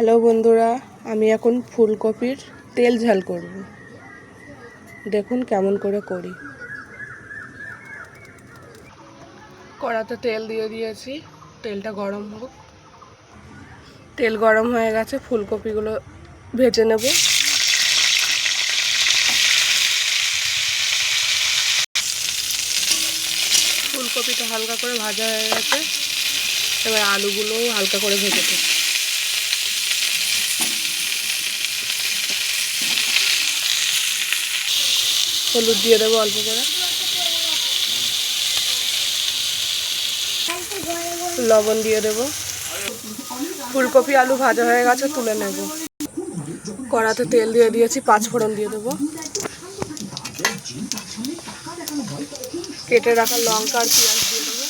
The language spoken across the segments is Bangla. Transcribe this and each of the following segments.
হ্যালো বন্ধুরা, আমি এখন ফুলকপির তেল ঝাল করব। দেখুন কেমন করে করি। কড়াতে তেল দিয়ে দিয়েছি, তেলটা গরম হোক। তেল গরম হয়ে গেছে, ফুলকপিগুলো ভেজে নেব। ফুলকপিটা হালকা করে ভাজা হয়ে গেছে, এবার আলুগুলোও হালকা করে ভেজে দেব। হলুদ দিয়ে দেবো অল্প করে, লবণ দিয়ে দেবো। ফুলকপি আলু ভাজা হয়ে গেছে, তুলে নেব। কড়াতে তেল দিয়ে দিয়েছি, 5 ফোড়ন দিয়ে দেবো। কেটে রাখা লঙ্কা আর পেঁয়াজ দিয়ে দেবো।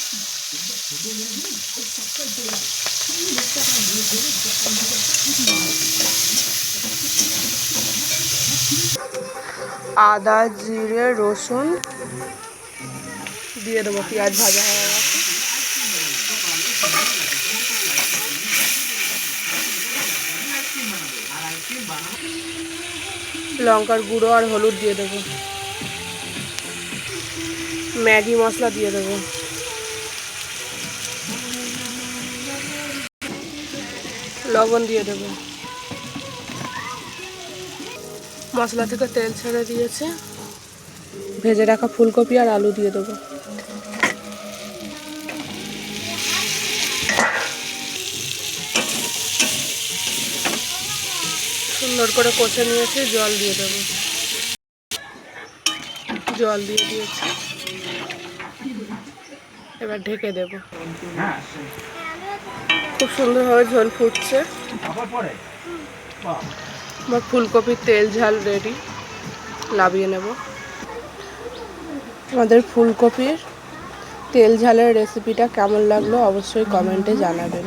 আদা জিরে রসুন দিয়ে দেবো। পেঁয়াজ ভাজা হয়ে গেছে, লঙ্কার গুঁড়ো আর হলুদ দিয়ে দেবো। ম্যাগি মশলা দিয়ে দেবো। লবণ দিয়ে দেবো। মশলা থেকে তেল ছেড়ে দিয়েছে, ভেজে রাখা ফুলকপি আর আলু দিয়ে দেবো। সুন্দর করে কষে নিয়েছি, জল দিয়ে দেবো। জল দিয়ে দিয়েছি, এবার ঢেকে দেব। খুব সুন্দরভাবে ঝোল ফুটছে। আমার ফুলকপির তেল ঝাল রেডি, নামিয়ে নেব। আমাদের ফুলকপির তেল ঝালের রেসিপিটা কেমন লাগলো অবশ্যই কমেন্টে জানাবেন।